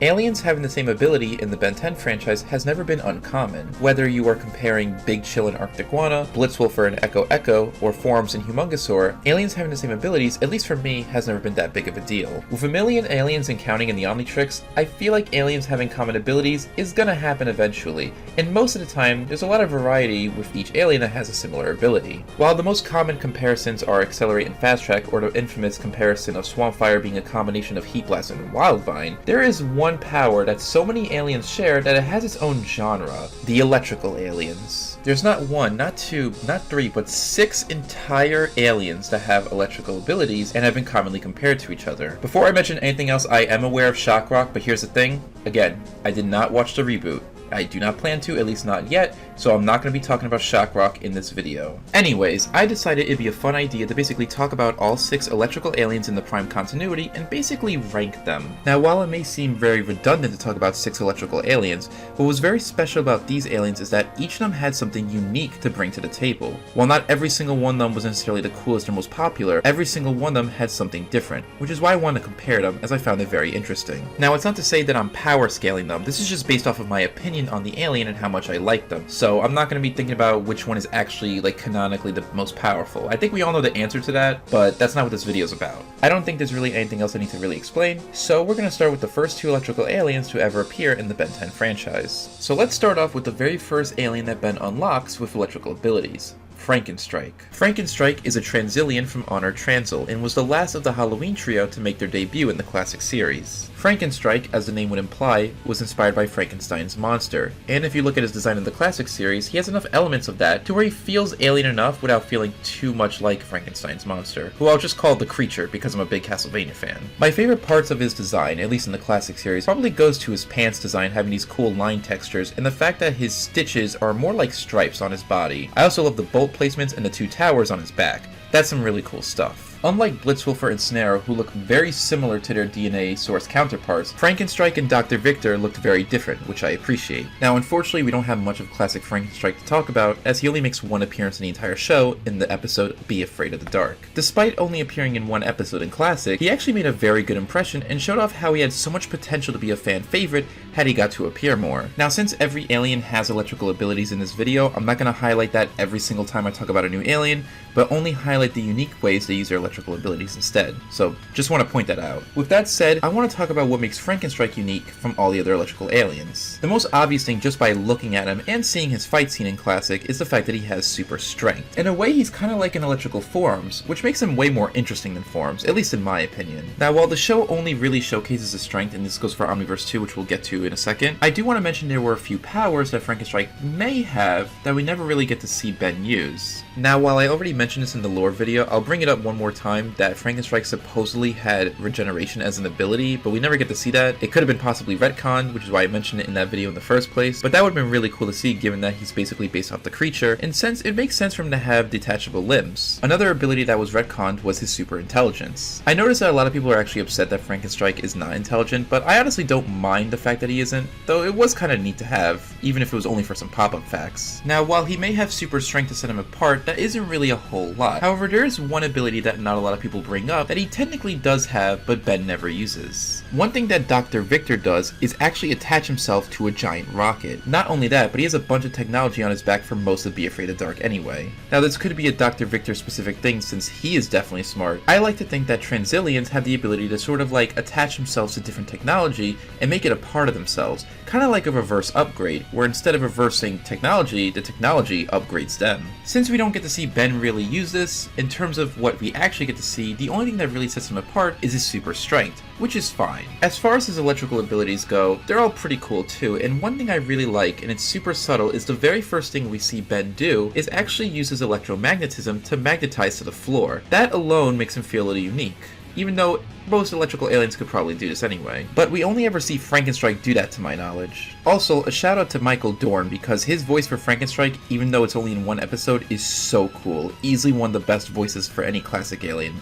Aliens having the same ability in the Ben 10 franchise has never been uncommon. Whether you are comparing Big Chill and Arctic-Iguana, Blitzwolfer and Echo, or Forms and Humongousaur, aliens having the same abilities, at least for me, has never been that big of a deal. With a million aliens and counting in the Omnitrix, I feel like aliens having common abilities is gonna happen eventually, and most of the time, there's a lot of variety with each alien that has a similar ability. While the most common comparisons are Accelerate and Fast Track, or the infamous comparison of Swampfire being a combination of Heat Blast and Wildvine, there is one power that so many aliens share that it has its own genre: the electrical aliens. There's not one, not two, not three, but 6 entire aliens that have electrical abilities and have been commonly compared to each other. Before I mention anything else, I am aware of Shock Rock, but here's the thing. Again, I did not watch the reboot. I do not plan to, at least not yet, so I'm not going to be talking about Shock Rock in this video. Anyways, I decided it'd be a fun idea to basically talk about all 6 electrical aliens in the Prime continuity and basically rank them. Now, while it may seem very redundant to talk about 6 electrical aliens, what was very special about these aliens is that each of them had something unique to bring to the table. While not every single one of them was necessarily the coolest or most popular, every single one of them had something different, which is why I wanted to compare them, as I found it very interesting. Now, it's not to say that I'm power scaling them, this is just based off of my opinion on the alien and how much I like them. So I'm not going to be thinking about which one is actually canonically the most powerful. I think we all know the answer to that, but that's not what this video is about. I don't think there's really anything else I need to really explain, so we're going to start with the first 2 electrical aliens to ever appear in the Ben 10 franchise. So let's start off with the very first alien that Ben unlocks with electrical abilities: Frankenstrike. Frankenstrike is a Transillian from Honor Transil and was the last of the Halloween trio to make their debut in the classic series. Frankenstrike, as the name would imply, was inspired by Frankenstein's monster, and if you look at his design in the classic series, he has enough elements of that to where he feels alien enough without feeling too much like Frankenstein's monster, who I'll just call the Creature because I'm a big Castlevania fan. My favorite parts of his design, at least in the classic series, probably goes to his pants design having these cool line textures and the fact that his stitches are more like stripes on his body. I also love the bolt placements and the 2 towers on his back. That's some really cool stuff. Unlike Blitzwolfer and Snarrow, who look very similar to their DNA source counterparts, Frankenstrike and Dr. Victor looked very different, which I appreciate. Now, unfortunately, we don't have much of classic Frankenstrike to talk about, as he only makes one appearance in the entire show in the episode Be Afraid of the Dark. Despite only appearing in one episode in Classic, he actually made a very good impression and showed off how he had so much potential to be a fan favorite had he got to appear more. Now, since every alien has electrical abilities in this video, I'm not going to highlight that every single time I talk about a new alien, but only highlight the unique ways they use their electrical abilities instead. So, just want to point that out. With that said, I want to talk about what makes Frankenstrike unique from all the other electrical aliens. The most obvious thing just by looking at him and seeing his fight scene in Classic is the fact that he has super strength. In a way, he's kind of like an electrical Forms, which makes him way more interesting than Forms, at least in my opinion. Now, while the show only really showcases his strength, and this goes for Omniverse 2, which we'll get to in a second, I do want to mention there were a few powers that Frankenstrike may have that we never really get to see Ben use. Now, while I already mentioned this in the lore video, I'll bring it up one more time that Frankenstrike supposedly had regeneration as an ability, but we never get to see that. It could have been possibly retconned, which is why I mentioned it in that video in the first place, but that would have been really cool to see given that he's basically based off the Creature, and since it makes sense for him to have detachable limbs. Another ability that was retconned was his super intelligence. I noticed that a lot of people are actually upset that Frankenstrike is not intelligent, but I honestly don't mind the fact that he isn't, though it was kind of neat to have, even if it was only for some pop-up facts. Now, while he may have super strength to set him apart, that isn't really a whole lot. However, there is one ability that not a lot of people bring up that he technically does have, but Ben never uses. One thing that Dr. Victor does is actually attach himself to a giant rocket. Not only that, but he has a bunch of technology on his back for most of Be Afraid of Dark anyway. Now, this could be a Dr. Victor specific thing since he is definitely smart. I like to think that Transillians have the ability to sort of attach themselves to different technology and make it a part of themselves, kind of like a reverse upgrade, where instead of reversing technology, the technology upgrades them. Since we don't get to see Ben really use this, in terms of what we actually get to see, the only thing that really sets him apart is his super strength, which is fine. As far as his electrical abilities go, they're all pretty cool too, and one thing I really like, and it's super subtle, is the very first thing we see Ben do is actually use his electromagnetism to magnetize to the floor. That alone makes him feel a little unique, even though most electrical aliens could probably do this anyway. But we only ever see Frankenstrike do that to my knowledge. Also, a shout out to Michael Dorn because his voice for Frankenstrike, even though it's only in one episode, is so cool. Easily one of the best voices for any classic alien.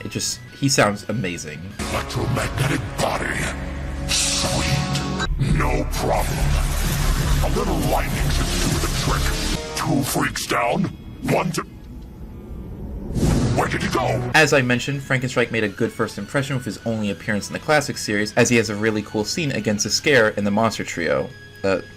He sounds amazing. Electromagnetic body. Sweet. No problem. A little lightning should do the trick. 2 freaks down. 1 to... Where did he go? As I mentioned, Frankenstrike made a good first impression with his only appearance in the classic series, as he has a really cool scene against a scare in the monster trio.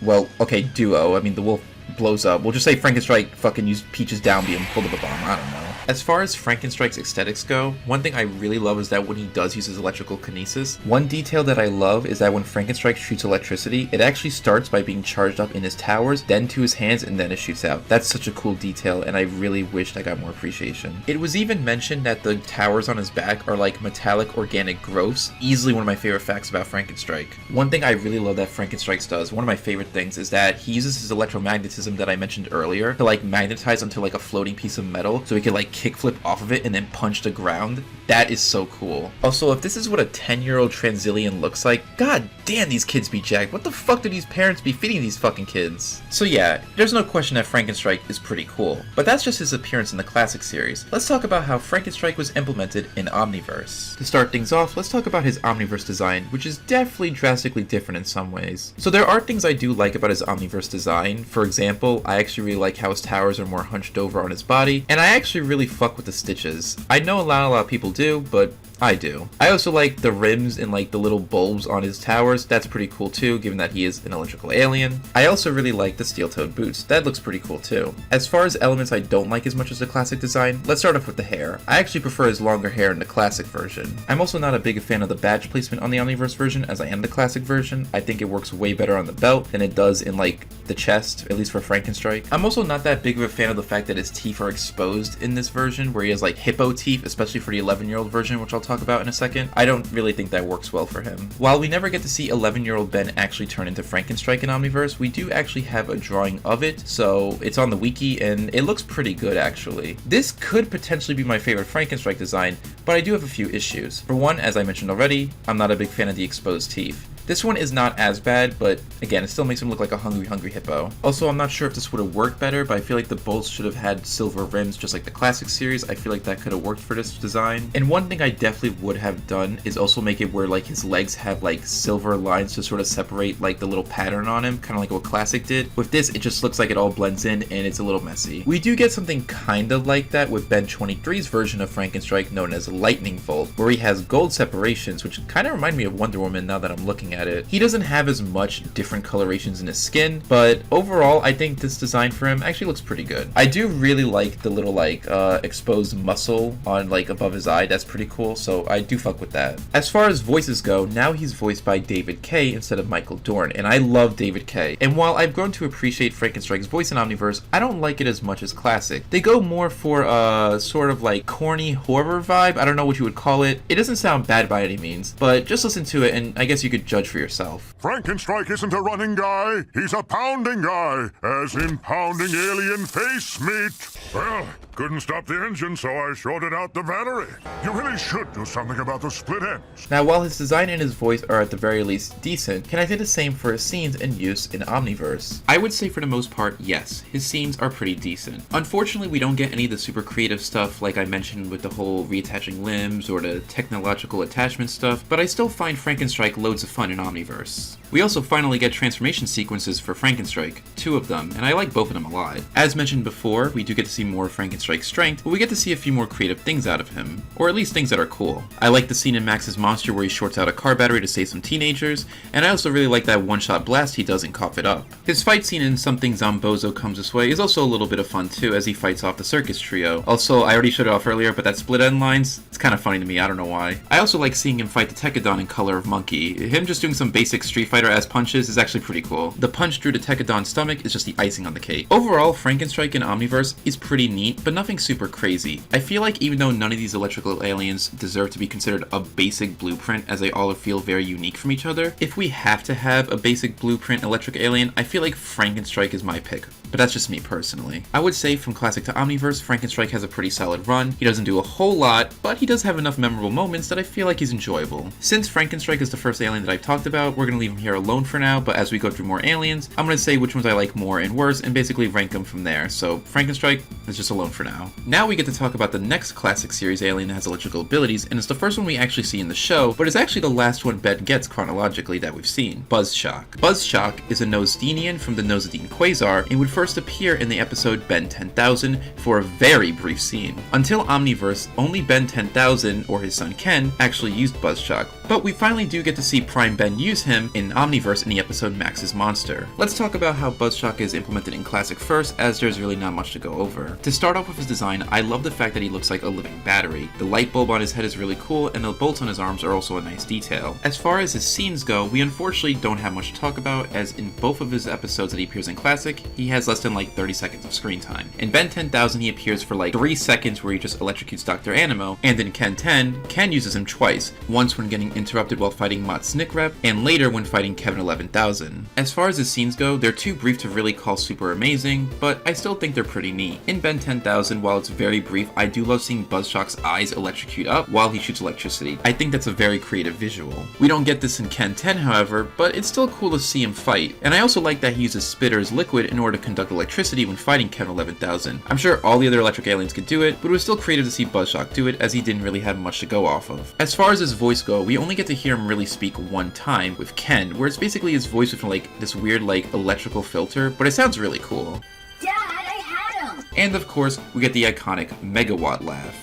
Well, okay, duo. I mean, the wolf blows up. We'll just say Frankenstrike fucking used Peach's downbeat and pulled up a bomb. I don't know. As far as Frankenstrike's aesthetics go, one thing I really love is that when he does use his electrical kinesis, one detail that I love is that when Frankenstrike shoots electricity, it actually starts by being charged up in his towers, then to his hands, and then it shoots out. That's such a cool detail, and I really wished I got more appreciation. It was even mentioned that the towers on his back are like metallic organic growths, easily one of my favorite facts about Frankenstrike. One thing I really love that Frankenstrike does, one of my favorite things, is that he uses his electromagnetism that I mentioned earlier to like magnetize onto like a floating piece of metal, so he can like kickflip off of it and then punch the ground. That is so cool. Also, if this is what a 10-year-old Transillian looks like, god damn, these kids be jacked. What the fuck do these parents be feeding these fucking kids? So yeah, there's no question that Frankenstrike is pretty cool, but that's just his appearance in the classic series. Let's talk about how Frankenstrike was implemented in Omniverse. To start things off, let's talk about his Omniverse design, which is definitely drastically different in some ways. So there are things I do like about his Omniverse design. For example, I actually really like how his towers are more hunched over on his body, and I actually really fuck with the stitches. I know not a lot of people do, but I do. I also like the rims and like the little bulbs on his towers. That's pretty cool too, given that he is an electrical alien. I also really like the steel-toed boots. That looks pretty cool too. As far as elements I don't like as much as the classic design, let's start off with the hair. I actually prefer his longer hair in the classic version. I'm also not a big fan of the badge placement on the Omniverse version as I am the classic version. I think it works way better on the belt than it does in like the chest, at least for Frankenstrike. I'm also not that big of a fan of the fact that his teeth are exposed in this version, where he has like hippo teeth, especially for the 11-year-old version, which I'll talk about in a second. I don't really think that works well for him. While we never get to see 11-year-old Ben actually turn into Frankenstrike in Omniverse, we do actually have a drawing of it, so it's on the wiki and it looks pretty good actually. This could potentially be my favorite Frankenstrike design, but I do have a few issues. For one, as I mentioned already, I'm not a big fan of the exposed teeth. This one is not as bad, but again, it still makes him look like a hungry hippo. Also, I'm not sure if this would have worked better, but I feel like the bolts should have had silver rims just like the classic series. I feel like that could have worked for this design. And one thing I definitely would have done is also make it where like his legs have like silver lines to sort of separate like the little pattern on him, kind of like what classic did. With this, it just looks like it all blends in and it's a little messy. We do get something kind of like that with Ben 23's version of Frankenstrike known as Lightning Bolt, where he has gold separations, which kind of remind me of Wonder Woman now that I'm looking at it. He doesn't have as much different colorations in his skin, but overall I think this design for him actually looks pretty good. I do really like the little like exposed muscle on like above his eye. That's pretty cool, so I do fuck with that. As far as voices go, now he's voiced by David Kaye instead of Michael Dorn, and I love David Kaye. And while I've grown to appreciate Frankenstrike's voice in Omniverse, I don't like it as much as classic. They go more for a sort of like corny horror vibe. I don't know what you would call it. It doesn't sound bad by any means, but just listen to it and I guess you could judge for yourself. Frankenstrike isn't a running guy, he's a pounding guy, as in pounding alien face meat. Well, couldn't stop the engine, so I shorted out the battery. You really should do something about the split ends. Now, while his design and his voice are at the very least decent, can I say the same for his scenes and use in Omniverse? I would say for the most part, yes, his scenes are pretty decent. Unfortunately, we don't get any of the super creative stuff like I mentioned with the whole reattaching limbs or the technological attachment stuff, but I still find Frankenstrike loads of fun in Omniverse. We also finally get transformation sequences for Frankenstrike, 2 of them, and I like both of them a lot. As mentioned before, we do get to see more Frankenstrike's strength, but we get to see a few more creative things out of him, or at least things that are cool. I like the scene in Max's Monster where he shorts out a car battery to save some teenagers, and I also really like that one-shot blast he does in Cough It Up. His fight scene in Something Zombozo Comes This Way is also a little bit of fun too, as he fights off the circus trio. Also, I already showed it off earlier, but that split end lines, it's kind of funny to me, I don't know why. I also like seeing him fight the Tekadon in Color of Monkey. Him just doing some basic Street Fighter-ass punches is actually pretty cool. The punch through the Tekadon's stomach is just the icing on the cake. Overall, Frankenstrike in Omniverse is pretty neat, but nothing super crazy. I feel like even though none of these electrical aliens deserve to be considered a basic blueprint, as they all feel very unique from each other, if we have to have a basic blueprint electric alien, I feel like Frankenstrike is my pick. But that's just me personally. I would say from classic to Omniverse, Frankenstrike has a pretty solid run. He doesn't do a whole lot, but he does have enough memorable moments that I feel like he's enjoyable. Since Frankenstrike is the first alien that I've talked about, we're gonna leave him here alone for now, but as we go through more aliens, I'm gonna say which ones I like more and worse, and basically rank them from there. So Frankenstrike is just alone for now. Now we get to talk about the next classic series alien that has electrical abilities, and it's the first one we actually see in the show, but it's actually the last one Ben gets chronologically that we've seen, Buzzshock. Buzzshock is a Nosedenian from the Nosedene Quasar, and would first first appear in the episode Ben 10,000 for a very brief scene. Until Omniverse, only Ben 10,000, or his son Ken, actually used Buzzshock, but we finally do get to see Prime Ben use him in Omniverse in the episode Max's Monster. Let's talk about how Buzzshock is implemented in Classic first, as there's really not much to go over. To start off with his design, I love the fact that he looks like a living battery. The light bulb on his head is really cool, and the bolts on his arms are also a nice detail. As far as his scenes go, we unfortunately don't have much to talk about, as in both of his episodes that he appears in Classic, he has less than like 30 seconds of screen time. In Ben 10,000 he appears for like 3 seconds where he just electrocutes Dr. Animo, and in Ken 10, Ken uses him twice, once when getting interrupted while fighting Mott Snickrep, and later when fighting Kevin 11,000. As far as his scenes go, they're too brief to really call super amazing, but I still think they're pretty neat. In Ben 10,000, while it's very brief, I do love seeing Buzzshock's eyes electrocute up while he shoots electricity. I think that's a very creative visual. We don't get this in Ken 10, however, but it's still cool to see him fight, and I also like that he uses spitter as liquid in order to conduct electricity when fighting Kevin 11,000. I'm sure all the other electric aliens could do it, but it was still creative to see Buzzshock do it, as he didn't really have much to go off of. As far as his voice go, we only get to hear him really speak one time with Ken, where it's basically his voice with like this weird like electrical filter, but it sounds really cool. Dad, I had him! And of course, we get the iconic megawatt laugh.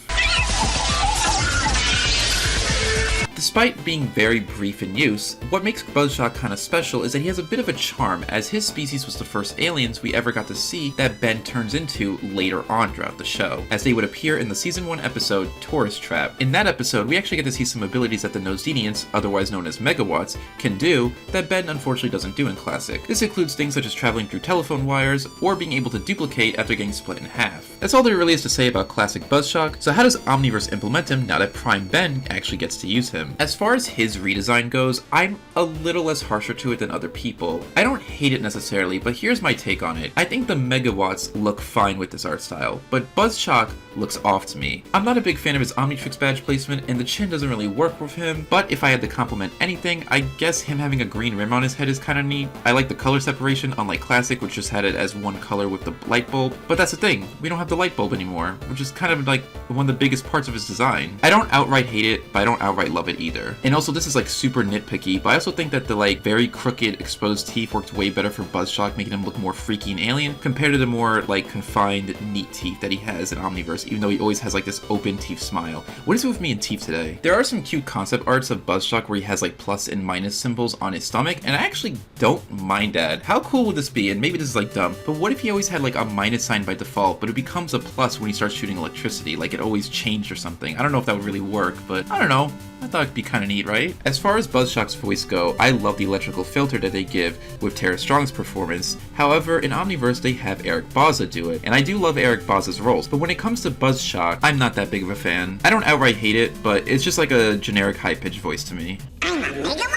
Despite being very brief in use, what makes Buzzshock kinda special is that he has a bit of a charm, as his species was the first aliens we ever got to see that Ben turns into later on throughout the show, as they would appear in the Season 1 episode, Tourist Trap. In that episode, we actually get to see some abilities that the Nose Deviants, otherwise known as Megawatts, can do that Ben unfortunately doesn't do in Classic. This includes things such as traveling through telephone wires, or being able to duplicate after getting split in half. That's all there really is to say about Classic Buzzshock, so how does Omniverse implement him now that Prime Ben actually gets to use him? As far as his redesign goes, I'm a little less harsher to it than other people. I don't hate it necessarily, but here's my take on it. I think the Megawatts look fine with this art style, but Buzzshock looks off to me. I'm not a big fan of his Omnitrix badge placement, and the chin doesn't really work with him, but if I had to compliment anything, I guess him having a green rim on his head is kinda neat. I like the color separation, unlike Classic, which just had it as one color with the light bulb, but that's the thing, we don't have the light bulb anymore, which is kind of like one of the biggest parts of his design. I don't outright hate it, but I don't outright love it either. And also, this is like super nitpicky, but I also think that the like very crooked exposed teeth worked way better for Buzzshock, making him look more freaky and alien compared to the more like confined neat teeth that he has in Omniverse, even though he always has like this open teeth smile. What is it with me and teeth today? There are some cute concept arts of Buzzshock where he has like plus and minus symbols on his stomach, and I actually don't mind that. How cool would this be? And maybe this is like dumb, but what if he always had like a minus sign by default, but it becomes a plus when he starts shooting electricity, like it always changed or something? I don't know if that would really work, but I don't know. I thought it'd be kinda neat, right? As far as Buzzshock's voice go, I love the electrical filter that they give with Tara Strong's performance. However, in Omniverse they have Eric Bauza do it, and I do love Eric Bauza's roles, but when it comes to Buzzshock, I'm not that big of a fan. I don't outright hate it, but it's just like a generic high-pitched voice to me. I'm a megawatt?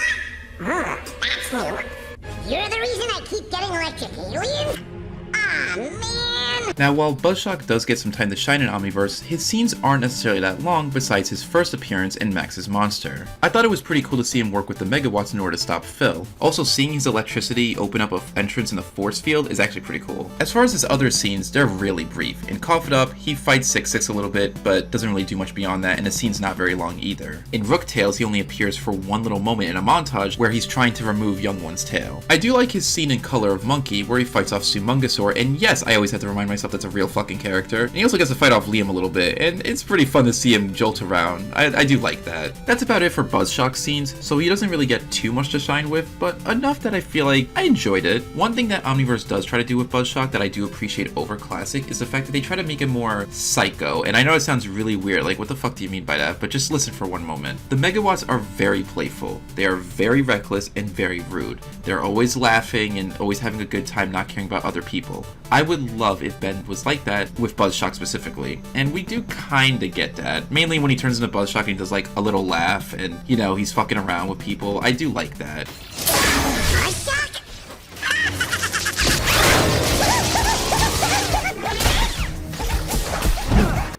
Oh, that's new. You're the reason I keep getting electric aliens? Ah, man! Now, while Buzzshock does get some time to shine in Omniverse, his scenes aren't necessarily that long besides his first appearance in Max's Monster. I thought it was pretty cool to see him work with the Megawatts in order to stop Phil. Also, seeing his electricity open up an entrance in the force field is actually pretty cool. As far as his other scenes, they're really brief. In Cough It Up, he fights 6-6 a little bit, but doesn't really do much beyond that, and the scene's not very long either. In Rook Tales, he only appears for one little moment in a montage where he's trying to remove Young One's tail. I do like his scene in Color of Monkey, where he fights off Sumungasaur, and yes, I always have to remind myself that's a real fucking character. And he also gets to fight off Liam a little bit, and it's pretty fun to see him jolt around. I do like that. That's about it for Buzzshock scenes, so he doesn't really get too much to shine with, but enough that I feel like I enjoyed it. One thing that Omniverse does try to do with Buzzshock that I do appreciate over Classic is the fact that they try to make him more psycho, and I know it sounds really weird, like what the fuck do you mean by that, but just listen for one moment. The Megawatts are very playful. They are very reckless and very rude. They're always laughing and always having a good time, not caring about other people. I would love if Ben was like that with Buzzshock specifically, and we do kinda get that, mainly when he turns into Buzzshock and he does like a little laugh and, you know, he's fucking around with people. I do like that. Buzzshock?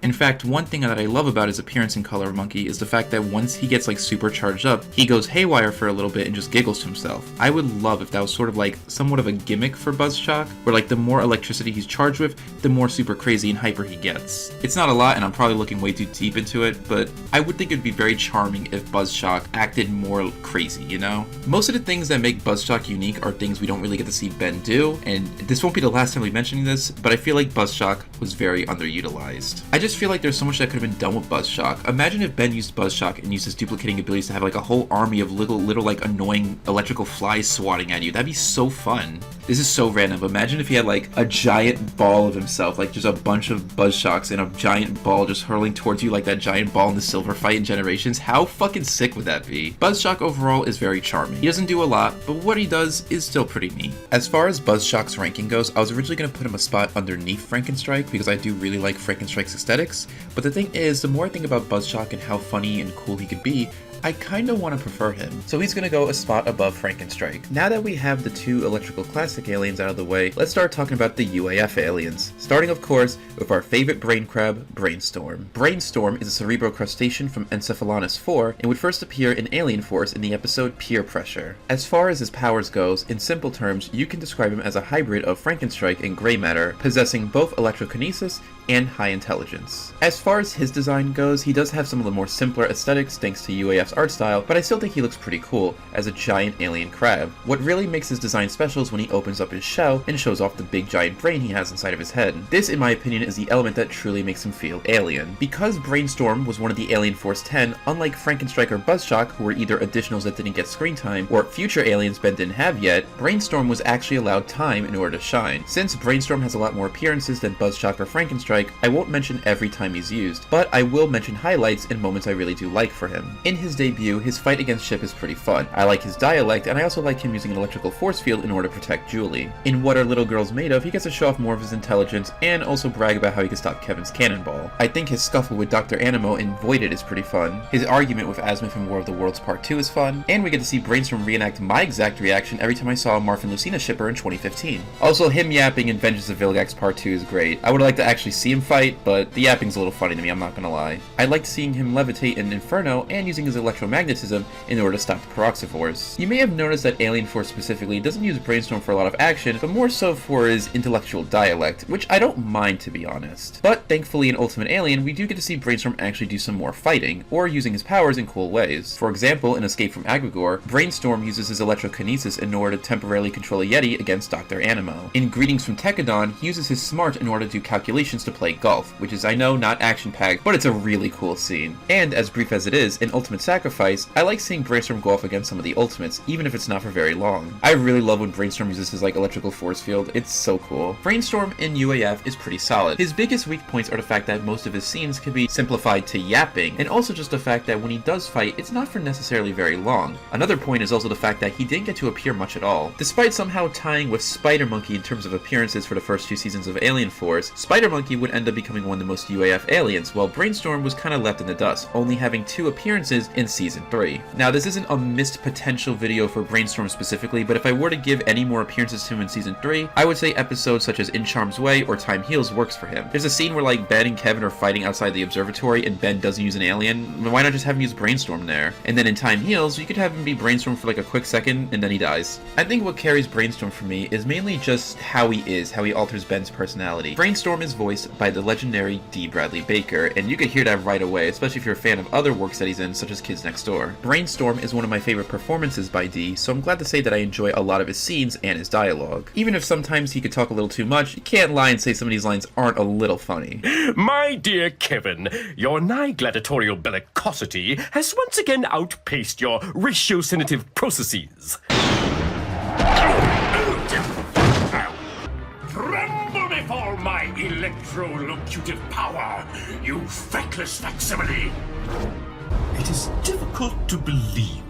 And fact, one thing that I love about his appearance in Color Monkey is the fact that once he gets like super charged up, he goes haywire for a little bit and just giggles to himself. I would love if that was sort of like somewhat of a gimmick for Buzzshock, where like the more electricity he's charged with, the more super crazy and hyper he gets. It's not a lot, and I'm probably looking way too deep into it, but I would think it'd be very charming if Buzzshock acted more crazy, you know? Most of the things that make Buzzshock unique are things we don't really get to see Ben do, and this won't be the last time we're mentioning this, but I feel like Buzzshock was very underutilized. I just feel like there's so much that could have been done with Buzzshock. Imagine if Ben used Buzzshock and used his duplicating abilities to have like a whole army of little like annoying electrical flies swatting at you. That'd be so fun. This is so random. Imagine if he had like a giant ball of himself, like just a bunch of Buzzshocks and a giant ball just hurling towards you like that giant ball in the Silver fight in Generations. How fucking sick would that be? Buzzshock overall is very charming. He doesn't do a lot, but what he does is still pretty neat. As far as Buzzshock's ranking goes, I was originally going to put him a spot underneath Frankenstrike because I do really like Frankenstrike's aesthetics, but the thing is, the more I think about Buzzshock and how funny and cool he could be, I kinda want to prefer him. So he's gonna go a spot above Frankenstrike. Now that we have the two electrical classic aliens out of the way, let's start talking about the UAF aliens. Starting of course with our favorite brain crab, Brainstorm. Brainstorm is a cerebral crustacean from Encephalonus IV and would first appear in Alien Force in the episode Peer Pressure. As far as his powers goes, in simple terms, you can describe him as a hybrid of Frankenstrike and Grey Matter, possessing both electrokinesis and high intelligence. As far as his design goes, he does have some of the more simpler aesthetics thanks to UAF's art style, but I still think he looks pretty cool as a giant alien crab. What really makes his design special is when he opens up his shell and shows off the big giant brain he has inside of his head. This, in my opinion, is the element that truly makes him feel alien. Because Brainstorm was one of the Alien Force 10, unlike Frankenstrike or Buzzshock, who were either additionals that didn't get screen time, or future aliens Ben didn't have yet, Brainstorm was actually allowed time in order to shine. Since Brainstorm has a lot more appearances than Buzzshock or Frankenstrike, I won't mention every time he's used, but I will mention highlights and moments I really do like for him. In his debut, his fight against Ship is pretty fun. I like his dialect, and I also like him using an electrical force field in order to protect Julie. In What Are Little Girls Made Of, he gets to show off more of his intelligence and also brag about how he can stop Kevin's cannonball. I think his scuffle with Dr. Animo in Voided is pretty fun. His argument with Azimuth in War of the Worlds Part 2 is fun, and we get to see Brainstorm reenact my exact reaction every time I saw Marf and Lucina shipper in 2015. Also, him yapping in Vengeance of Vilgax Part 2 is great. I would like to actually see him fight, but the yapping's a little funny to me, I'm not gonna lie. I liked seeing him levitate in Inferno and using his electromagnetism in order to stop the Peroxivores. You may have noticed that Alien Force specifically doesn't use Brainstorm for a lot of action, but more so for his intellectual dialect, which I don't mind to be honest. But thankfully in Ultimate Alien, we do get to see Brainstorm actually do some more fighting, or using his powers in cool ways. For example, in Escape from Agrigor, Brainstorm uses his electrokinesis in order to temporarily control a Yeti against Dr. Animo. In Greetings from Tekadon, he uses his smart in order to do calculations to play golf, which is, I know, not action-packed, but it's a really cool scene. And as brief as it is, in Ultimate Sacrifice, I like seeing Brainstorm go off against some of the Ultimates, even if it's not for very long. I really love when Brainstorm uses his electrical force field, it's so cool. Brainstorm in UAF is pretty solid. His biggest weak points are the fact that most of his scenes can be simplified to yapping, and also just the fact that when he does fight, it's not for necessarily very long. Another point is also the fact that he didn't get to appear much at all. Despite somehow tying with Spider Monkey in terms of appearances for the first 2 seasons of Alien Force, Spider Monkey would end up becoming one of the most UAF aliens, while Brainstorm was kinda left in the dust, only having 2 appearances in Season 3. Now this isn't a missed potential video for Brainstorm specifically, but if I were to give any more appearances to him in Season 3, I would say episodes such as In Charm's Way or Time Heals works for him. There's a scene where like Ben and Kevin are fighting outside the observatory and Ben doesn't use an alien, why not just have him use Brainstorm there? And then in Time Heals, you could have him be Brainstorm for like a quick second and then he dies. I think what carries Brainstorm for me is mainly just how he is, how he alters Ben's personality. Brainstorm is voiced by the legendary D. Bradley Baker, and you could hear that right away, especially if you're a fan of other works that he's in, such as Kids Next Door. Brainstorm is one of my favorite performances by D, so I'm glad to say that I enjoy a lot of his scenes and his dialogue. Even if sometimes he could talk a little too much, you can't lie and say some of these lines aren't a little funny. My dear Kevin, your nigh gladiatorial bellicosity has once again outpaced your ratiocinative processes. Tremble before my electrolocutive power, you feckless facsimile! It is difficult to believe.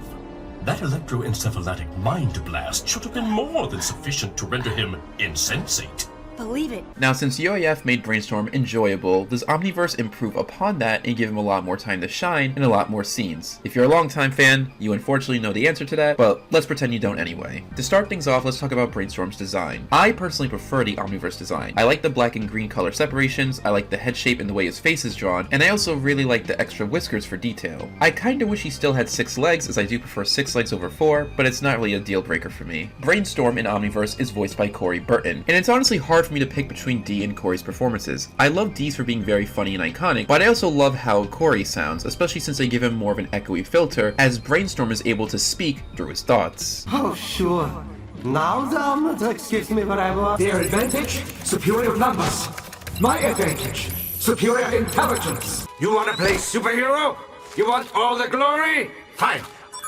That electroencephalitic mind blast should have been more than sufficient to render him insensate. believe it. Now, since UAF made Brainstorm enjoyable, does Omniverse improve upon that and give him a lot more time to shine and a lot more scenes? If you're a longtime fan, you unfortunately know the answer to that, but let's pretend you don't anyway. To start things off, let's talk about Brainstorm's design. I personally prefer the Omniverse design. I like the black and green color separations, I like the head shape and the way his face is drawn, and I also really like the extra whiskers for detail. I kinda wish he still had 6 legs, as I do prefer 6 legs over 4, but it's not really a deal breaker for me. Brainstorm in Omniverse is voiced by Corey Burton, and it's honestly hard for me to pick between Dee and Corey's performances. I love Dee's for being very funny and iconic, but I also love how Corey sounds, especially since they give him more of an echoey filter, as Brainstorm is able to speak through his thoughts. Oh, sure. Now the Omnitrix gives me what I want. Their advantage? Superior numbers. My advantage? Superior intelligence. You want to play superhero? You want all the glory? Fine.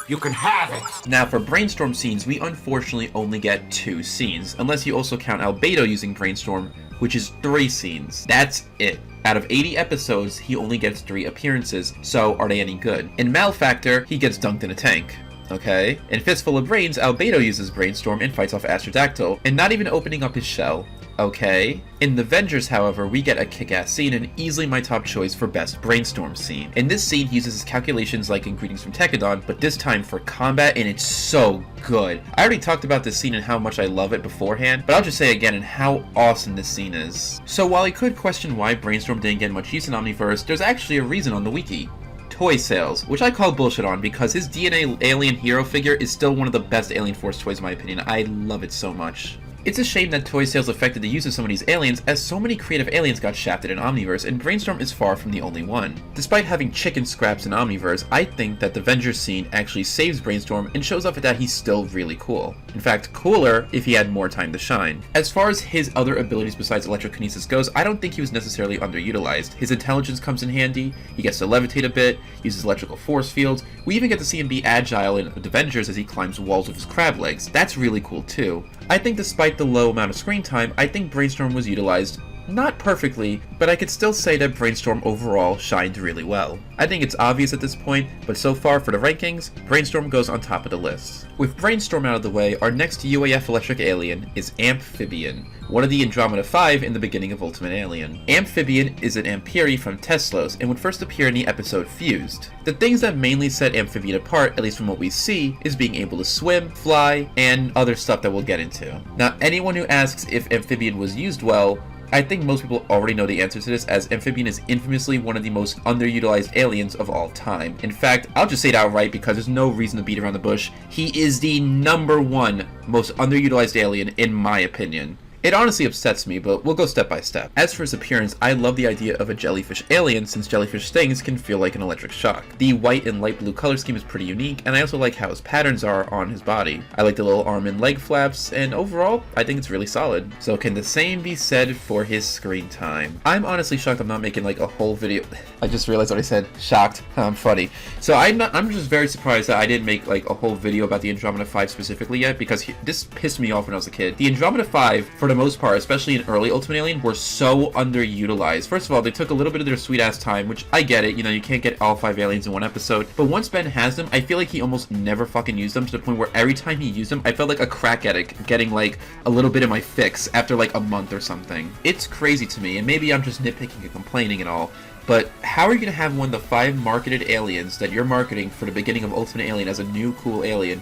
You can have it. Now for Brainstorm scenes, we unfortunately only get 2 scenes, unless you also count Albedo using Brainstorm, which is 3 scenes. That's it. Out of 80 episodes, he only gets 3 appearances, so are they any good? In Malfactor, he gets dunked in a tank. Okay? In Fistful of Brains, Albedo uses Brainstorm and fights off Astrodactyl, and not even opening up his shell. Okay. In The Vengers, however, we get a kick-ass scene and easily my top choice for best Brainstorm scene. In this scene, he uses his calculations like in Greetings from Tekadon, but this time for combat, and it's so good. I already talked about this scene and how much I love it beforehand, but I'll just say again and how awesome this scene is. So while I could question why Brainstorm didn't get much use in Omniverse, there's actually a reason on the wiki. Toy sales, which I call bullshit on because his DNA alien hero figure is still one of the best Alien Force toys in my opinion. I love it so much. It's a shame that toy sales affected the use of some of these aliens, as so many creative aliens got shafted in Omniverse, and Brainstorm is far from the only one. Despite having chicken scraps in Omniverse, I think that the Vengers scene actually saves Brainstorm and shows off that he's still really cool. In fact, cooler if he had more time to shine. As far as his other abilities besides electrokinesis goes, I don't think he was necessarily underutilized. His intelligence comes in handy, he gets to levitate a bit, uses electrical force fields, we even get to see him be agile in the Vengers as he climbs walls with his crab legs. That's really cool too. I think despite the low amount of screen time, I think Brainstorm was utilized not perfectly, but I could still say that Brainstorm overall shined really well. I think it's obvious at this point, but so far for the rankings, Brainstorm goes on top of the list. With Brainstorm out of the way, our next UAF electric alien is Amphibian, one of the Andromeda 5 in the beginning of Ultimate Alien. Amphibian is an Ampere from Teslos and would first appear in the episode Fused. The things that mainly set Amphibian apart, at least from what we see, is being able to swim, fly, and other stuff that we'll get into. Now, anyone who asks if Amphibian was used well, I think most people already know the answer to this, as Amphibian is infamously one of the most underutilized aliens of all time. In fact, I'll just say it outright because there's no reason to beat around the bush. He is the #1 most underutilized alien in my opinion. It honestly upsets me, but we'll go step by step. As for his appearance, I love the idea of a jellyfish alien, since jellyfish stings can feel like an electric shock. The white and light blue color scheme is pretty unique, and I also like how his patterns are on his body. I like the little arm and leg flaps, and overall, I think it's really solid. So can the same be said for his screen time? I'm honestly shocked I'm not making like a whole video. I just realized what I said. Shocked. I'm funny. So I'm just very surprised that I didn't make like a whole video about the Andromeda 5 specifically yet, because this pissed me off when I was a kid. The Andromeda 5, for the most part, especially in early Ultimate Alien, were so underutilized. First of all, they took a little bit of their sweet ass time, which I get it, you know, you can't get all 5 aliens in one episode, but once Ben has them, I feel like he almost never fucking used them, to the point where every time he used them, I felt like a crack addict getting like a little bit of my fix after like a month or something. It's crazy to me, and maybe I'm just nitpicking and complaining and all, but how are you going to have one of the 5 marketed aliens that you're marketing for the beginning of Ultimate Alien as a new cool alien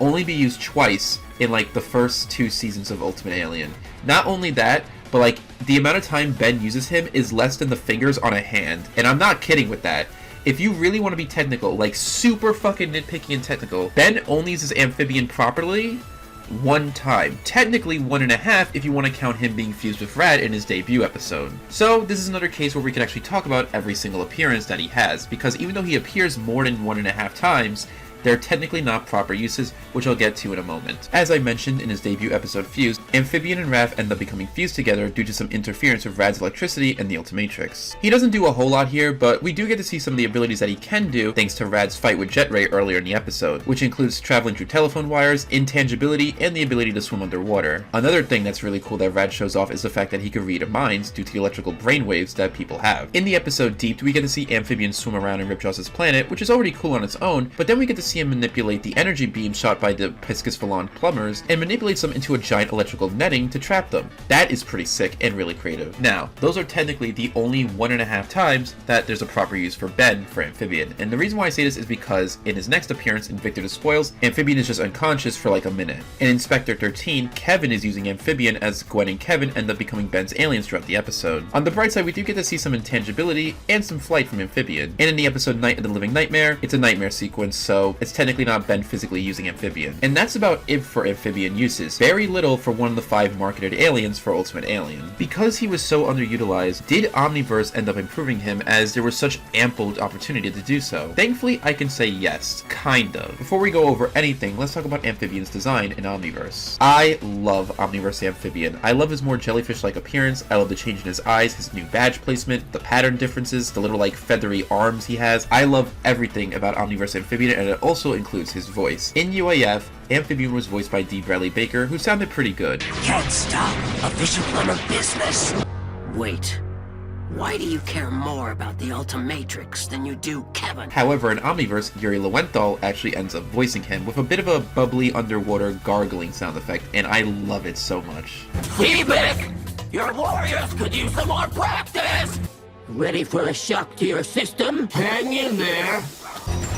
only be used twice in like the first 2 seasons of Ultimate Alien? Not only that, but like the amount of time Ben uses him is less than the fingers on a hand, and I'm not kidding with that. If you really want to be technical, like super fucking nitpicky and technical, Ben only uses Amphibian properly 1 time. Technically 1.5 if you want to count him being fused with Rad in his debut episode. So this is another case where we can actually talk about every single appearance that he has, because even though he appears more than 1.5 times, they're technically not proper uses, which I'll get to in a moment. As I mentioned in his debut episode Fused, Amphibian and Raph end up becoming fused together due to some interference with Rad's electricity and the Ultimatrix. He doesn't do a whole lot here, but we do get to see some of the abilities that he can do thanks to Rad's fight with Jet Ray earlier in the episode, which includes traveling through telephone wires, intangibility, and the ability to swim underwater. Another thing that's really cool that Rad shows off is the fact that he can read minds due to the electrical brainwaves that people have. In the episode Deeped, we get to see Amphibian swim around in Ripjaw's planet, which is already cool on its own, but then we get to see him manipulate the energy beam shot by the Piscus Valon plumbers and manipulates them into a giant electrical netting to trap them. That is pretty sick and really creative. Now, those are technically the only 1.5 times that there's a proper use for Ben for Amphibian, and the reason why I say this is because in his next appearance in Victor Despoils, Amphibian is just unconscious for like a minute. In Inspector 13, Kevin is using Amphibian as Gwen and Kevin end up becoming Ben's aliens throughout the episode. On the bright side, we do get to see some intangibility and some flight from Amphibian, and in the episode Night of the Living Nightmare, it's a nightmare sequence, so it's technically not Ben physically using Amphibian. And that's about it for Amphibian uses. Very little for one of the 5 marketed aliens for Ultimate Alien. Because he was so underutilized, did Omniverse end up improving him as there was such ample opportunity to do so? Thankfully, I can say yes, kind of. Before we go over anything, let's talk about Amphibian's design in Omniverse. I love Omniverse Amphibian. I love his more jellyfish-like appearance, I love the change in his eyes, his new badge placement, the pattern differences, the little like feathery arms he has. I love everything about Omniverse Amphibian, and it also includes his voice. In UAF, Amphibian was voiced by D. Bradley Baker, who sounded pretty good. Can't stop. Official plan of business. Wait. Why do you care more about the Ultimatrix than you do Kevin? However, in Omniverse, Yuri Lowenthal actually ends up voicing him with a bit of a bubbly underwater gargling sound effect, and I love it so much. Feedback! Your warriors could use some more practice! Ready for a shock to your system? Hang in there.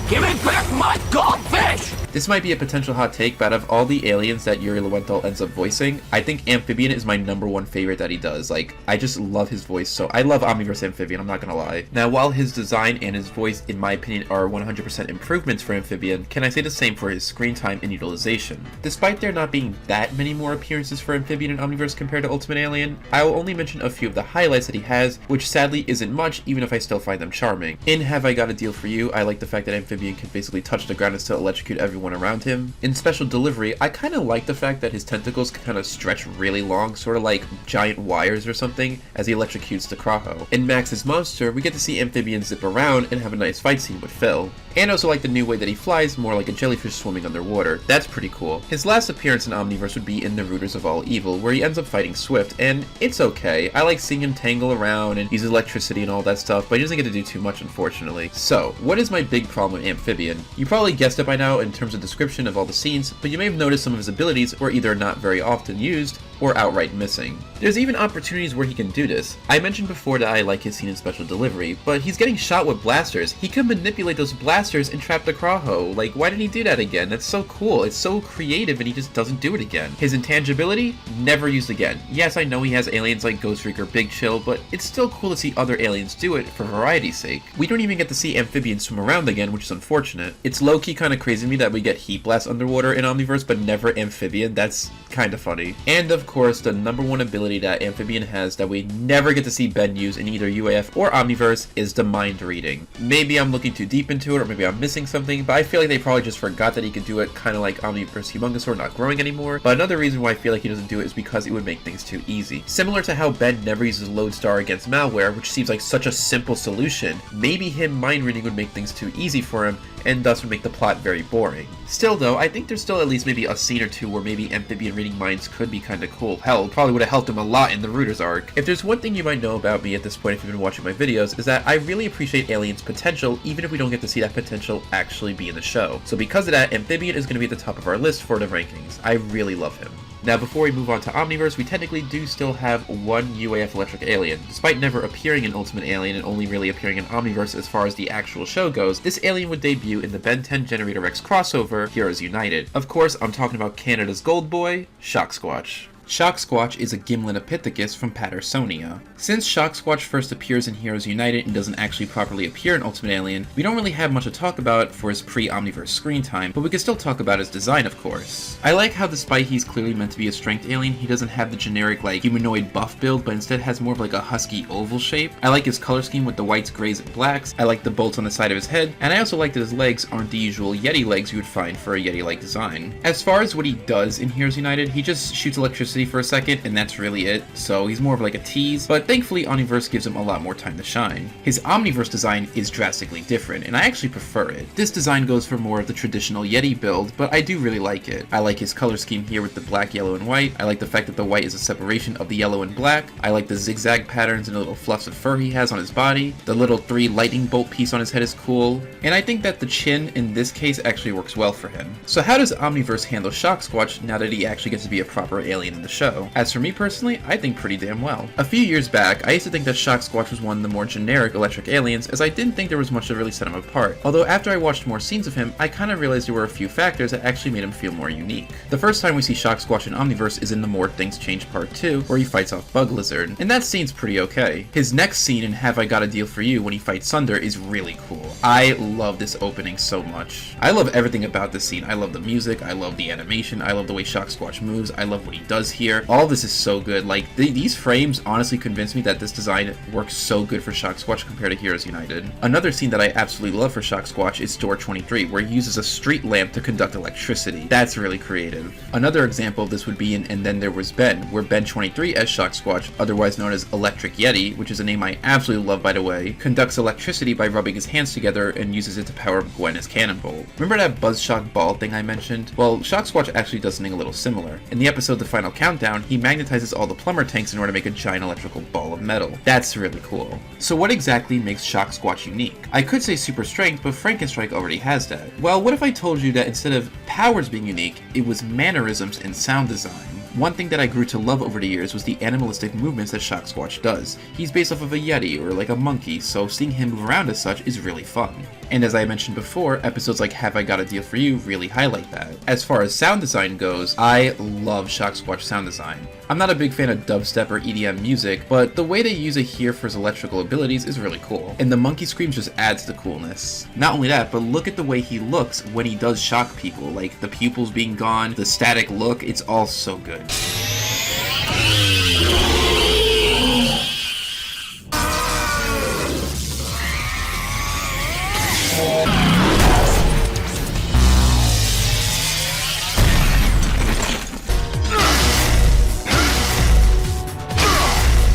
Give me back my goldfish! This might be a potential hot take, but out of all the aliens that Yuri Lowenthal ends up voicing, I think Amphibian is my #1 favorite that he does. Like, I just love his voice, so I love Omniverse Amphibian, I'm not gonna lie. Now, while his design and his voice, in my opinion, are 100% improvements for Amphibian, can I say the same for his screen time and utilization? Despite there not being that many more appearances for Amphibian in Omniverse compared to Ultimate Alien, I will only mention a few of the highlights that he has, which sadly isn't much, even if I still find them charming. In Have I Got a Deal for You, I like the fact that Amphibian can basically touch the ground and still electrocute everyone around him. In Special Delivery, I kind of like the fact that his tentacles can kind of stretch really long, sort of like giant wires or something, as he electrocutes the Chrono. In Max's Monster, we get to see Amphibian zip around and have a nice fight scene with Phil. And also like the new way that he flies, more like a jellyfish swimming underwater. That's pretty cool. His last appearance in Omniverse would be in The Rooters of All Evil, where he ends up fighting Swift, and it's okay. I like seeing him tangle around and use electricity and all that stuff, but he doesn't get to do too much, unfortunately. So, what is my big problem with Amphibian? You probably guessed it by now in terms of description of all the scenes, but you may have noticed some of his abilities were either not very often used, or outright missing. There's even opportunities where he can do this. I mentioned before that I like his scene in Special Delivery, but he's getting shot with blasters. He can manipulate those blasters and trap the Chrono. Like, why didn't he do that again? That's so cool. It's so creative, and he just doesn't do it again. His intangibility, never used again. Yes, I know he has aliens like Ghost Freak or Big Chill, but it's still cool to see other aliens do it for variety's sake. We don't even get to see Amphibian swim around again, which is unfortunate. It's low-key kind of crazy to me that we get Heat Blast underwater in Omniverse, but never Amphibian. That's kind of funny. And of course, the #1 ability that Amphibian has that we never get to see Ben use in either UAF or Omniverse is the mind reading. Maybe I'm looking too deep into it, or maybe I'm missing something, but I feel like they probably just forgot that he could do it, kind of like Omniverse Humongosaur not growing anymore. But another reason why I feel like he doesn't do it is because it would make things too easy. Similar to how Ben never uses Lodestar against malware, which seems like such a simple solution, maybe him mind reading would make things too easy for him, and thus would make the plot very boring. Still though, I think there's still at least maybe a scene or two where maybe Amphibian reading minds could be kinda cool. Hell, probably would have helped him a lot in the Rooters arc. If there's one thing you might know about me at this point if you've been watching my videos, is that I really appreciate Alien's potential, even if we don't get to see that potential actually be in the show. So because of that, Amphibian is going to be at the top of our list for the rankings. I really love him. Now before we move on to Omniverse, we technically do still have one UAF Electric Alien. Despite never appearing in Ultimate Alien and only really appearing in Omniverse as far as the actual show goes, this alien would debut in the Ben 10 Generator X crossover, Heroes United. Of course, I'm talking about Canada's Gold Boy, Shock Squatch. Shock Squatch is a Gimlin-Epithecus from Pattersonia. Since Shock Squatch first appears in Heroes United and doesn't actually properly appear in Ultimate Alien, we don't really have much to talk about for his pre-Omniverse screen time, but we can still talk about his design, of course. I like how despite he's clearly meant to be a strength alien, he doesn't have the generic like humanoid buff build, but instead has more of like a husky oval shape. I like his color scheme with the whites, grays, and blacks. I like the bolts on the side of his head, and I also like that his legs aren't the usual Yeti legs you would find for a Yeti-like design. As far as what he does in Heroes United, he just shoots electricity electricity for a second, and that's really it, so he's more of like a tease, but thankfully Omniverse gives him a lot more time to shine. His Omniverse design is drastically different, and I actually prefer it. This design goes for more of the traditional Yeti build, but I do really like it. I like his color scheme here with the black, yellow, and white. I like the fact that the white is a separation of the yellow and black. I like the zigzag patterns and the little fluffs of fur he has on his body. The little 3 lightning bolt piece on his head is cool, and I think that the chin in this case actually works well for him. So how does Omniverse handle Shock Squatch now that he actually gets to be a proper alien in the show? As for me personally, I think pretty damn well. A few years back, I used to think that Shock Squatch was one of the more generic electric aliens, as I didn't think there was much to really set him apart. Although after I watched more scenes of him, I kind of realized there were a few factors that actually made him feel more unique. The first time we see Shock Squatch in Omniverse is in the More Things Change Part 2, where he fights off Bug Lizard, and that scene's pretty okay. His next scene in Have I Got a Deal for You when he fights Sunder is really cool. I love this opening so much. I love everything about this scene. I love the music, I love the animation, I love the way Shock Squatch moves, I love what he does here. All this is so good. Like, these frames honestly convince me that this design works so good for Shock Squatch compared to Heroes United. Another scene that I absolutely love for Shock Squatch is Store 23, where he uses a street lamp to conduct electricity. That's really creative. Another example of this would be in And Then There Was Ben, where Ben 23 as Shock Squatch, otherwise known as Electric Yeti, which is a name I absolutely love by the way, conducts electricity by rubbing his hands together and uses it to power up Gwen as Cannonbolt. Remember that Buzzshock ball thing I mentioned? Well, Shock Squatch actually does something a little similar. In the episode The Final Countdown, he magnetizes all the plumber tanks in order to make a giant electrical ball of metal. That's really cool. So what exactly makes Shock Squatch unique? I could say super strength, but Frankenstrike already has that. Well, what if I told you that instead of powers being unique, it was mannerisms and sound design? One thing that I grew to love over the years was the animalistic movements that Shock Squatch does. He's based off of a Yeti or like a monkey, so seeing him move around as such is really fun. And as I mentioned before, episodes like Have I Got a Deal for You really highlight that. As far as sound design goes, I love Shock Squatch sound design. I'm not a big fan of dubstep or EDM music, but the way they use it here for his electrical abilities is really cool. And the monkey screams just adds to the coolness. Not only that, but look at the way he looks when he does shock people, like the pupils being gone, the static look, it's all so good.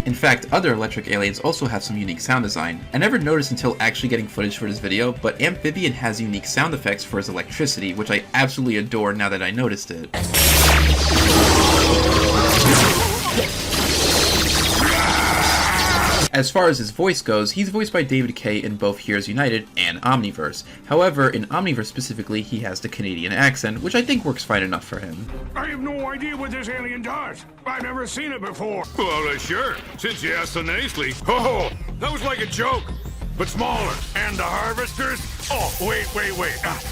In fact, other electric aliens also have some unique sound design. I never noticed until actually getting footage for this video, but Amphibian has unique sound effects for his electricity, which I absolutely adore now that I noticed it. As far as his voice goes, he's voiced by David Kaye in both Heroes United and Omniverse. However, in Omniverse specifically, he has the Canadian accent, which I think works fine enough for him. I have no idea what this alien does. I've never seen it before. Well, sure, since you asked so nicely. Oh, that was like a joke, but smaller. And the harvesters? Oh, wait.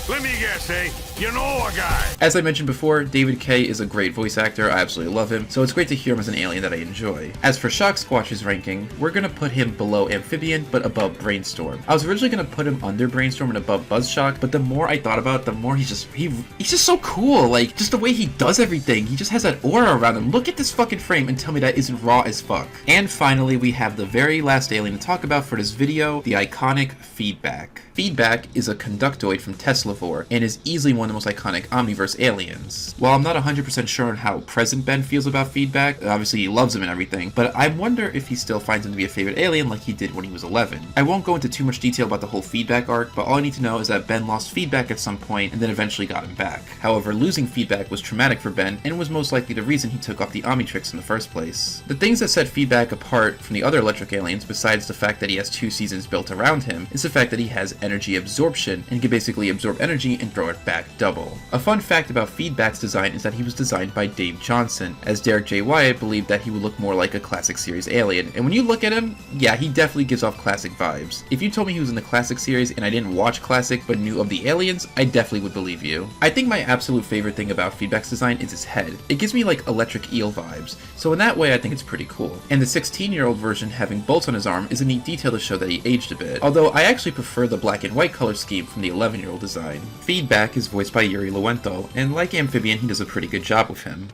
Let me guess, eh? You know a guy. As I mentioned before, David Kaye is a great voice actor, I absolutely love him, so it's great to hear him as an alien that I enjoy. As for Shock Squatch's ranking, we're gonna put him below Amphibian, but above Brainstorm. I was originally gonna put him under Brainstorm and above Buzzshock, but the more I thought about it, the more he's just so cool, like, just the way he does everything, he just has that aura around him. Look at this fucking frame and tell me that isn't raw as fuck. And finally, we have the very last alien to talk about for this video, the iconic Feedback. Feedback is a conductoid from Teslavore, and is easily one of the most iconic Omniverse aliens. While I'm not 100% sure on how present Ben feels about Feedback, obviously he loves him and everything, but I wonder if he still finds him to be a favorite alien like he did when he was 11. I won't go into too much detail about the whole Feedback arc, but all I need to know is that Ben lost Feedback at some point and then eventually got him back. However, losing Feedback was traumatic for Ben and was most likely the reason he took off the Omnitrix in the first place. The things that set Feedback apart from the other electric aliens, besides the fact that he has 2 seasons built around him, is the fact that he has energy absorption and can basically absorb energy and throw it back double. A fun fact about Feedback's design is that he was designed by Dave Johnson, as Derek J. Wyatt believed that he would look more like a classic series alien, and when you look at him, yeah, he definitely gives off classic vibes. If you told me he was in the classic series and I didn't watch classic but knew of the aliens, I definitely would believe you. I think my absolute favorite thing about Feedback's design is his head. It gives me like electric eel vibes, so in that way I think it's pretty cool. And the 16-year-old version having bolts on his arm is a neat detail to show that he aged a bit, although I actually prefer the black and white color scheme from the 11-year-old design. Feedback is voiced by Yuri Lewento, and like Amphibian, he does a pretty good job with him.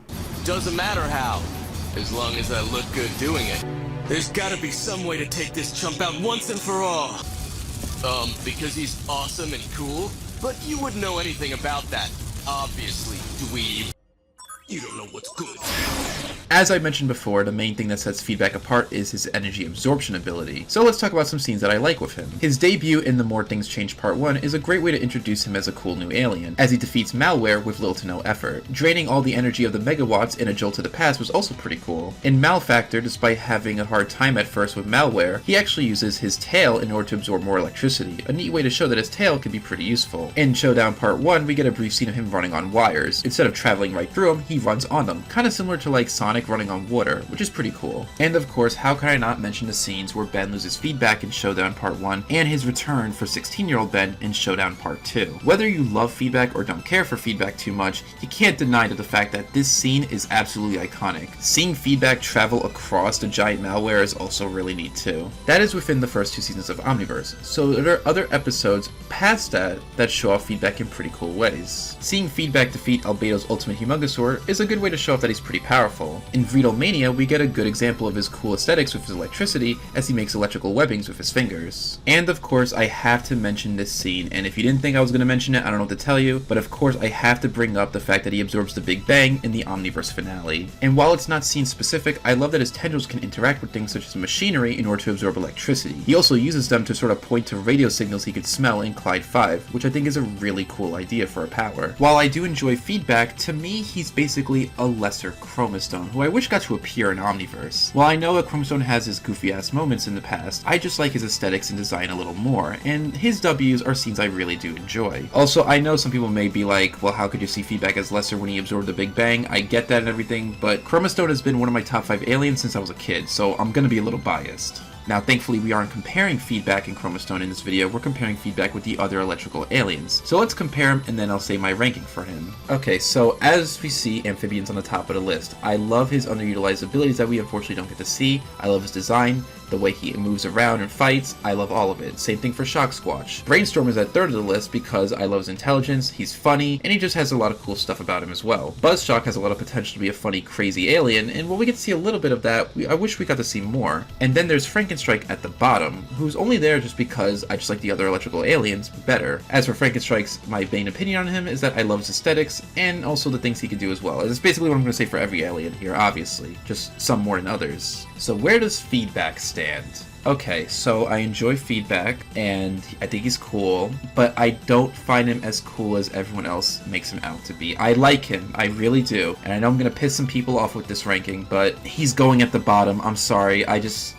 Doesn't matter how, as long as I look good doing it. There's gotta be some way to take this chump out once and for all. Because he's awesome and cool? But you wouldn't know anything about that, obviously, dweeb. You don't know what's good. As I mentioned before, the main thing that sets Feedback apart is his energy absorption ability. So let's talk about some scenes that I like with him. His debut in The More Things Change Part 1 is a great way to introduce him as a cool new alien, as he defeats malware with little to no effort. Draining all the energy of the megawatts in A Jolt to the Past was also pretty cool. In Malfactor, despite having a hard time at first with malware, he actually uses his tail in order to absorb more electricity, a neat way to show that his tail can be pretty useful. In Showdown Part 1, we get a brief scene of him running on wires. Instead of traveling right through them, he runs on them, kinda similar to like Sonic running on water, which is pretty cool. And of course, how can I not mention the scenes where Ben loses Feedback in Showdown Part 1 and his return for 16-year-old Ben in Showdown Part 2. Whether you love Feedback or don't care for Feedback too much, you can't deny the fact that this scene is absolutely iconic. Seeing Feedback travel across the giant malware is also really neat too. That is within the first 2 seasons of Omniverse, so there are other episodes past that show off Feedback in pretty cool ways. Seeing Feedback defeat Albedo's ultimate Humongosaur is a good way to show off that he's pretty powerful. In Vreedlemania, we get a good example of his cool aesthetics with his electricity as he makes electrical webbings with his fingers. And of course, I have to mention this scene, and if you didn't think I was going to mention it, I don't know what to tell you, but of course I have to bring up the fact that he absorbs the Big Bang in the Omniverse finale. And while it's not scene specific, I love that his tendrils can interact with things such as machinery in order to absorb electricity. He also uses them to sort of point to radio signals he could smell in Clyde 5, which I think is a really cool idea for a power. While I do enjoy Feedback, to me he's basically a lesser Chromastone, who I wish got to appear in Omniverse. While I know that Chromastone has his goofy ass moments in the past, I just like his aesthetics and design a little more, and his W's are scenes I really do enjoy. Also, I know some people may be like, well, how could you see Feedback as lesser when he absorbed the Big Bang? I get that and everything, but Chromastone has been one of my top 5 aliens since I was a kid, so I'm gonna be a little biased. Now, thankfully, we aren't comparing Feedback and Chromastone in this video, we're comparing Feedback with the other electrical aliens. So let's compare him, and then I'll say my ranking for him. Okay, so as we see, Amphibian's on the top of the list. I love his underutilized abilities that we unfortunately don't get to see. I love his design, the way he moves around and fights, I love all of it. Same thing for Shock Squatch. Brainstorm is at 3rd of the list because I love his intelligence, he's funny, and he just has a lot of cool stuff about him as well. Buzzshock has a lot of potential to be a funny, crazy alien, and while we get to see a little bit of that, I wish we got to see more. And then there's Frankenstrike at the bottom, who's only there just because I just like the other electrical aliens better. As for Frankenstrike's, my main opinion on him is that I love his aesthetics, and also the things he can do as well. It's basically what I'm going to say for every alien here, obviously, just some more than others. So where does Feedback stand? Okay, so I enjoy Feedback, and I think he's cool, but I don't find him as cool as everyone else makes him out to be. I like him, I really do, and I know I'm gonna piss some people off with this ranking, but he's going at the bottom, I'm sorry,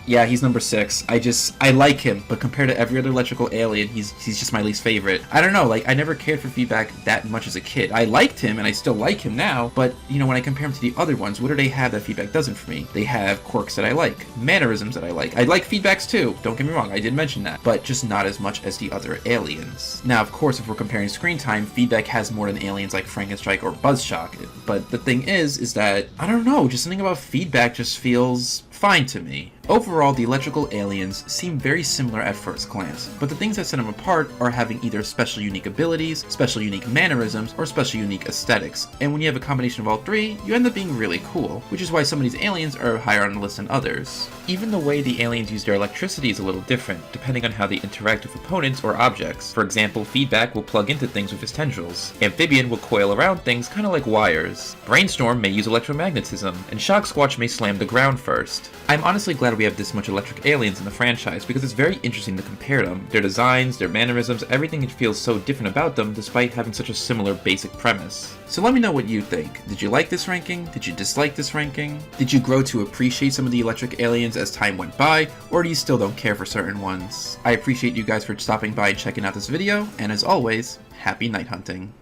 yeah, he's number 6, I like him, but compared to every other electrical alien, he's just my least favorite. I don't know, like, I never cared for Feedback that much as a kid. I liked him, and I still like him now, but, you know, when I compare him to the other ones, what do they have that Feedback doesn't for me? They have quirks that I like, mannerisms that I like Feedback too, don't get me wrong, I did mention that, but just not as much as the other aliens. Now, of course, if we're comparing screen time, Feedback has more than aliens like Frankenstrike or Buzzshock, but the thing is that, I don't know, just something about Feedback just feels fine to me. Overall, the electrical aliens seem very similar at first glance, but the things that set them apart are having either special unique abilities, special unique mannerisms, or special unique aesthetics. And when you have a combination of all 3, you end up being really cool, which is why some of these aliens are higher on the list than others. Even the way the aliens use their electricity is a little different, depending on how they interact with opponents or objects. For example, Feedback will plug into things with his tendrils. Amphibian will coil around things kinda like wires. Brainstorm may use electromagnetism, and Shock Squatch may slam the ground first. I'm honestly glad we have this much electric aliens in the franchise because it's very interesting to compare them. Their designs, their mannerisms, everything feels so different about them despite having such a similar basic premise. So let me know what you think. Did you like this ranking? Did you dislike this ranking? Did you grow to appreciate some of the electric aliens as time went by, or do you still don't care for certain ones? I appreciate you guys for stopping by and checking out this video, and as always, happy night hunting.